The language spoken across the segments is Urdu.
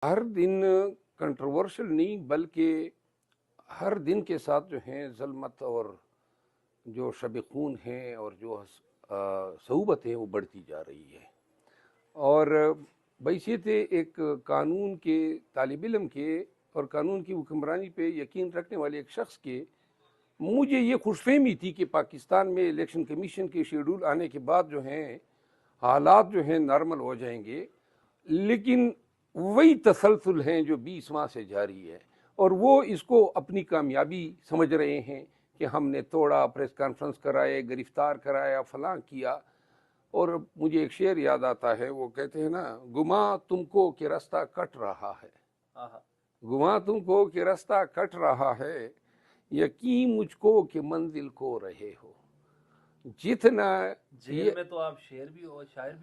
ہر دن کنٹروورشل نہیں بلکہ ہر دن کے ساتھ جو ہیں ظلمت اور جو شب خون ہیں اور جو صعوبت ہے وہ بڑھتی جا رہی ہے. اور بحیثیت ایک قانون کے طالب علم کے اور قانون کی حکمرانی پہ یقین رکھنے والے ایک شخص کے مجھے یہ خوش فہمی تھی کہ پاکستان میں الیکشن کمیشن کے شیڈول آنے کے بعد جو ہیں حالات جو ہیں نارمل ہو جائیں گے، لیکن وہی تسلسل ہیں جو 20 ماہ سے جاری ہے اور وہ اس کو اپنی کامیابی سمجھ رہے ہیں کہ ہم نے توڑا، پریس کانفرنس کرائے، گرفتار کرایا، فلاں کیا. اور مجھے ایک شعر یاد آتا ہے، وہ کہتے ہیں نا، گماں تم کو کہ رستہ کٹ رہا ہے، گماں تم کو کہ رستہ کٹ رہا ہے، یقین مجھ کو کہ منزل کو رہے ہو. جتنا جیل میں تو آپ شاعر بھی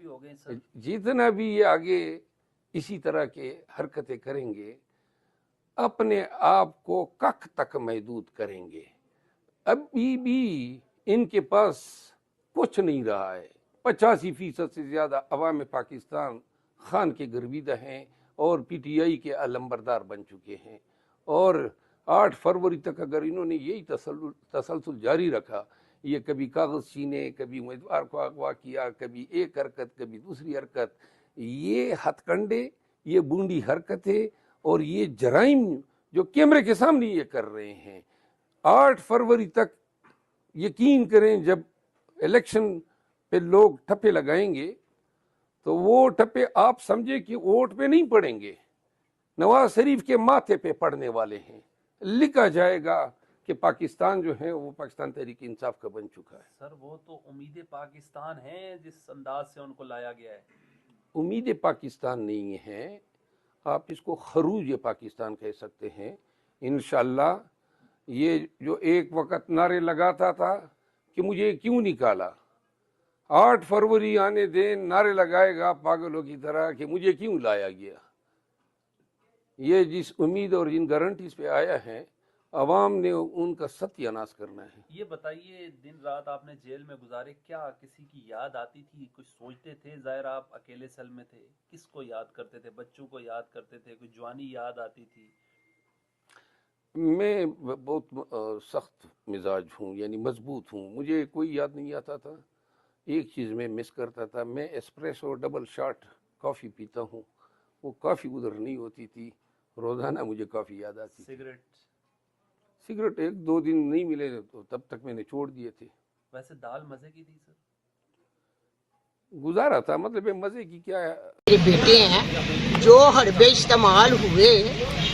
ہو گئے سر. جتنا بھی یہ آگے اسی طرح کے حرکتیں کریں گے، اپنے آپ کو کک تک محدود کریں گے. ابھی بھی ان کے پاس کچھ نہیں رہا ہے. 85% سے زیادہ عوام پاکستان خان کے گرویدہ ہیں اور پی ٹی آئی کے علمبردار بن چکے ہیں. اور 8 فروری تک اگر انہوں نے یہی تسلسل جاری رکھا، یہ کبھی کاغذ چھینے، کبھی امیدوار کو اغوا کیا، کبھی ایک حرکت کبھی دوسری حرکت، یہ ہتھ کنڈے، یہ بونڈی حرکتیں اور یہ جرائم جو کیمرے کے سامنے یہ کر رہے ہیں، 8 فروری تک یقین کریں جب الیکشن پہ لوگ ٹھپے لگائیں گے تو وہ ٹھپے آپ سمجھے کہ ووٹ پہ نہیں پڑیں گے، نواز شریف کے ماتھے پہ پڑنے والے ہیں. لکھا جائے گا کہ پاکستان جو ہے وہ پاکستان تحریک انصاف کا بن چکا ہے. سر وہ تو امید پاکستان ہے جس انداز سے ان کو لایا گیا ہے. امید پاکستان نہیں ہے، آپ اس کو خروج پاکستان کہہ سکتے ہیں. انشاءاللہ یہ جو ایک وقت نعرے لگاتا تھا کہ مجھے کیوں نکالا، 8 فروری آنے دیں نعرے لگائے گا پاگلوں کی طرح کہ مجھے کیوں لایا گیا. یہ جس امید اور جن گارنٹیز پہ آیا ہے، عوام نے ان کا ستیہ ناش کرنا ہے. یہ بتائیے، دن رات آپ نے جیل میں گزارے، کیا کسی کی یاد آتی تھی؟ کچھ سوچتے تھے؟ ظاہر آپ اکیلے سیل میں تھے، کس کو یاد کرتے تھے؟ بچوں کو یاد کرتے تھے؟ کوئی جوانی یاد آتی تھی؟ میں بہت سخت مزاج ہوں، یعنی مضبوط ہوں، مجھے کوئی یاد نہیں آتا تھا. ایک چیز میں مس کرتا تھا، میں ایسپریسو ڈبل شاٹ کافی پیتا ہوں، وہ کافی ادھر نہیں ہوتی تھی. روزانہ مجھے کافی یاد آتی تھی. سگریٹ 1-2 دن نہیں ملے تو تب تک میں نے چھوڑ دیے تھے. ویسے دال مزے کی تھی سر؟ گزارا تھا، مطلب مزے کی کیا ہے. میرے بیٹے ہیں جو حربے استعمال ہوئے،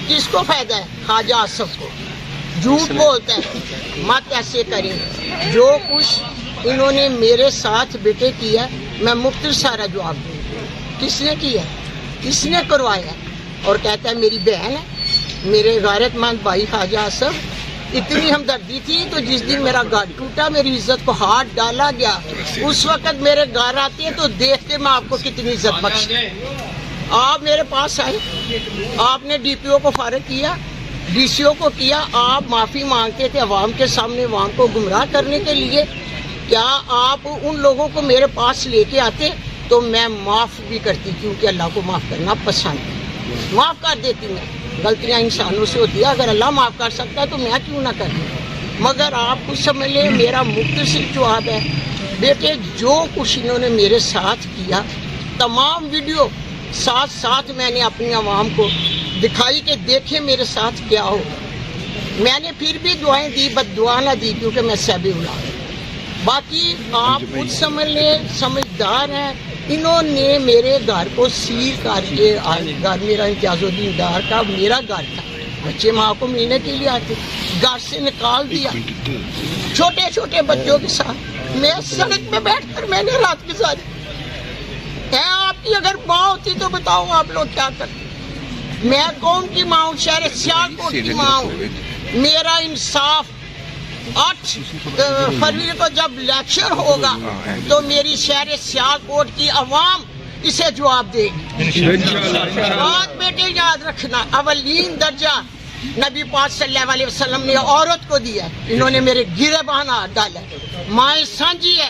کس کو فائدہ ہے؟ خواجہ آصف کو. جھوٹ بولتا ہے، مت ایسے کریں. جو کچھ انہوں نے میرے ساتھ بیٹے کیا، میں مختصر سارا جواب دوں. کس نے کیا؟ کس نے کروایا؟ اور کہتا ہے میری بہن ہے. میرے غیرت مند بھائی خواجہ آصف، اتنی ہمدردی تھی تو جس دن میرا گھر ٹوٹا، میری عزت کو ہاتھ ڈالا گیا، اس وقت میرے گھر آتے تو دیکھتے میں آپ کو کتنی عزت بخشی. آپ میرے پاس آئے، آپ نے ڈی پی او کو فارغ کیا، ڈی سی او کو کیا، آپ معافی مانگتے تھے عوام کے سامنے، عوام کو گمراہ کرنے کے لیے. کیا آپ ان لوگوں کو میرے پاس لے کے آتے تو میں معاف بھی کرتی، کیونکہ اللہ کو معاف کرنا پسند ہے. معاف کر دیتی میں. غلطیاں انسانوں سے ہوتی ہے، اگر اللہ معاف کر سکتا ہے تو میں کیوں نہ کروں. مگر آپ کچھ سمجھ لیں، میرا مختصر جواب ہے، بیٹے جو کچھ انہوں نے میرے ساتھ کیا، تمام ویڈیو ساتھ ساتھ میں نے اپنی عوام کو دکھائی کہ دیکھیں میرے ساتھ کیا ہو. میں نے پھر بھی دعائیں دی، بد دعا نہ دی، کیونکہ میں سب اولاد. باقی آپ کچھ سمجھ لیں، سمجھدار ہیں. انہوں نے میرے گھر کو سیل کر کے، گھر میرا امتیاز الدین ڈار کا میرا گھر تھا، بچے ماں کو ملنے کے لیے آتے، گھر سے نکال دیا چھوٹے چھوٹے بچوں کے ساتھ. میں سڑک پہ بیٹھ کر میں نے رات گزاری. ہے آپ کی اگر ماں ہوتی تو بتاؤ آپ لوگ کیا کرتے. میں کون کی ماں ہوں؟ شہر سیالکوٹ کی ماں ہوں. میرا انصاف 8 فروری کو جب لیکچر ہوگا تو میری شہر سیالکوٹ کی عوام اسے جواب دے گی. بات بیٹے یاد رکھنا، اولین درجہ نبی پاک صلی اللہ علیہ وسلم نے عورت کو دیا. انہوں نے میرے گرے بہانا ڈالا. مائیں سانجی ہے،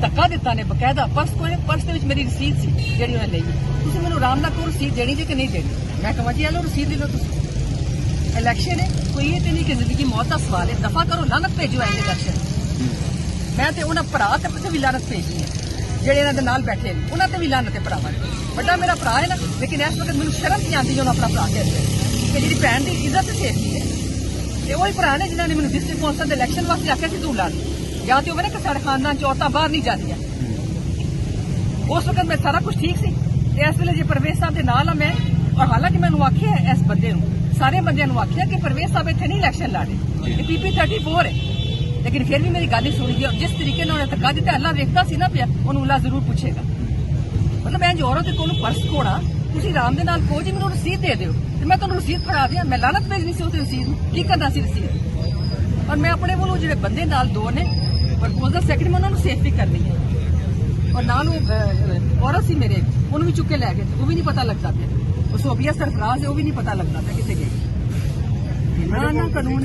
ਧੱਕਾ ਦਿੱਤਾ ਨੇ ਬਕਾਇਦਾ। ਪਰਸ ਦੇ ਵਿੱਚ ਮੇਰੀ ਰਸੀਦ ਸੀ ਜਿਹੜੀ ਉਹਨੇ ਲਈ। ਤੁਸੀਂ ਮੈਨੂੰ ਆਰਾਮ ਨਾਲ ਕੋ ਰਸੀਦ ਦੇਣੀ ਜੇ ਕਿ ਨਹੀਂ ਦੇਣੀ। ਮੈਂ ਕਹਾਂ ਜੀ ਆ ਲਓ ਰਸੀਦ ਲੈ ਲਓ ਤੁਸੀਂ। ਇਲੈਕਸ਼ਨ ਹੈ ਕੋਈ ਇਹ ਤੇ ਨਹੀਂ ਕਿ ਜ਼ਿੰਦਗੀ ਮੌਤ ਦਾ ਸਵਾਲ ਹੈ। ਦਫਾ ਕਰੋ, ਲਾਨਤ ਭੇਜੋ ਐਂ ਇਲੈਕਸ਼ਨ। ਮੈਂ ਤੇ ਉਹਨਾਂ ਭਰਾ ਤੇ ਵੀ ਲਾਨਤ ਭੇਜਣੀ ਹੈ ਜਿਹੜੇ ਇਹਨਾਂ ਦੇ ਨਾਲ ਬੈਠੇ ਨੇ, ਉਹਨਾਂ ਤੇ ਵੀ ਲਾਨਤ ਹੈ ਭਰਾਵਾਂ ਨੇ। ਵੱਡਾ ਮੇਰਾ ਭਰਾ ਹੈ ਨਾ, ਲੇਕਿਨ ਇਸ ਵਕਤ ਮੈਨੂੰ ਸ਼ਰਮ ਨਹੀਂ ਆਉਂਦੀ ਜਦੋਂ ਆਪਣਾ ਭਰਾ ਕਹਿੰਦੇ ਕਿ ਜਿਹੜੀ ਭੈਣ ਦੀ ਇੱਜ਼ਤ ਤੇ ਸੇਫਟੀ ਹੈ। ਤੇ ਉਹੀ ਭਰਾ ਨੇ ਜਿਨ੍ਹਾਂ ਨੇ ਮੈਨੂੰ ਡਿਸਟ੍ਰਿਕਟ ਕੌਂਸਲ ਦੇ ਇਲੈਕਸ਼ਨ ਵਾਸਤੇ ਆਖਿਆ ਸੀ ਤੂੰ ਲੜ, ਜਾਂ ਤੇ ਹੋਵੇ ਨਾ ਕਿ ਸਾਡੇ ਖਾਨਦਾਨ ਚ ਔਰਤਾਂ ਬਾਹਰ ਨਹੀਂ ਜਾਂਦੀਆਂ। ਉਸ ਵਕਤ ਮੈਂ ਸਾਰਾ ਕੁਝ ਠੀਕ ਸੀ ਤੇ ਇਸ ਵੇਲੇ ਜੇ ਪਰਵੇਜ਼ ਸਾਹਿਬ ਦੇ ਨਾਲ ਆ ਮੈਂ, ਔਰ ਹਾਲਾਂਕਿ ਮੈਨੂੰ ਆਖਿਆ ਇਸ ਬੰਦੇ ਨੂੰ, ਸਾਰੇ ਬੰਦਿਆਂ ਨੂੰ ਆਖਿਆ ਕਿ ਪਰਵੇਜ਼ ਸਾਹਿਬ ਇੱਥੇ ਨਹੀਂ ਇਲੈਕਸ਼ਨ ਲੜੇ, ਇਹ PP 34 ਹੈ, ਲੇਕਿਨ ਫਿਰ ਵੀ ਮੇਰੀ ਗੱਲ ਨਹੀਂ ਸੁਣੀ ਗਈ। ਜਿਸ ਤਰੀਕੇ ਨਾਲ ਉਹਨੇ ਧੱਕਾ ਦਿੱਤਾ, ਅੱਲਾ ਵੇਖਦਾ ਸੀ ਨਾ ਪਿਆ, ਉਹਨੂੰ ਅੱਲਾ ਜ਼ਰੂਰ ਪੁੱਛੇਗਾ। ਮਤਲਬ ਮੈਂ ਜੋ ਔਰਤ ਕੋਲੋਂ ਪਰਸ ਕੋਣਾ, ਤੁਸੀਂ ਆਰਾਮ ਦੇ ਨਾਲ ਕਹੋ ਜੀ ਮੈਨੂੰ ਰਸੀਦ ਦੇ ਦਿਓ ਤੇ ਮੈਂ ਤੁਹਾਨੂੰ ਰਸੀਦ ਫੜਾ ਦਿਆਂ। ਮੈਂ ਲਾਨਤ ਭੇਜਣੀ ਸੀ ਉਸ ਰਸੀਦ ਨੂੰ, ਕੀ ਕਰਨਾ ਸੀ ਰਸੀਦ। ਔਰ ਮੈਂ ਆਪਣੇ ਵੱਲੋਂ ਜਿਹੜੇ ਬੰਦੇ ਨਾਲ ਦੋ ਨੇ ਪ੍ਰਪੋਜ਼ਲ ਸੈਕਟਰੀ, ਮੈਂ ਉਹਨਾਂ ਨੂੰ ਸੇਫ ਵੀ ਕਰਨੀ ਹੈ। ਔਰ ਨਾਲ ਉਹ ਔਰਤ ਸੀ ਮੇਰੇ, ਉਹਨੂੰ ਵੀ ਚੁੱਕ ਕੇ ਲੈ ਗਏ, ਉਹ ਵੀ ਨਹੀਂ ਪਤਾ ਲੱਗਦਾ ਪਿਆ। ਉਹ ਸੋਫੀਆ ਸਰਫਰਾਜ਼ ਹੈ, ਉਹ ਵੀ ਨਹੀਂ ਪਤਾ ਲੱਗਦਾ ਪਿਆ ਕਿੱਥੇ ਗਈ। ਕਾਨੂੰਨ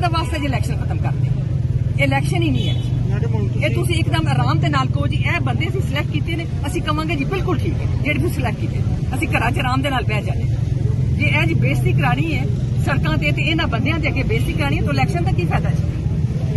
ਦਾ ਵਾਸਤਾ ਜੇ ਇਲੈਕਸ਼ਨ ਖਤਮ ਕਰਦੇ। ਇਲੈਕਸ਼ਨ ਹੀ ਨਹੀਂ ਹੈ ਇਹ, ਤੁਸੀਂ ਇੱਕਦਮ ਆਰਾਮ ਦੇ ਨਾਲ ਕਹੋ ਜੀ ਇਹ ਬੰਦੇ ਅਸੀਂ ਸਿਲੈਕਟ ਕੀਤੇ ਨੇ, ਅਸੀਂ ਕਵਾਂਗੇ ਜੀ ਬਿਲਕੁਲ ਠੀਕ ਹੈ ਜਿਹੜੇ ਤੁਸੀਂ ਸਿਲੈਕਟ ਕੀਤੇ, ਅਸੀਂ ਘਰਾਂ 'ਚ ਆਰਾਮ ਦੇ ਨਾਲ ਬਹਿ ਜਾਣੇ। ਜੇ ਇਹ ਜੀ ਬੇਇੱਜ਼ਤੀ ਕਰਾਣੀ ਹੈ ਸੜਕਾਂ ਤੇ ਇਹਨਾਂ ਬੰਦਿਆਂ ਦੇ ਅੱਗੇ ਬੇਇੱਜ਼ਤੀ ਕਰਾਣੀ ਹੈ ਤਾਂ ਇਲੈਕਸ਼ਨ ਦਾ ਕੀ ਫਾਇਦਾ ਜੀ?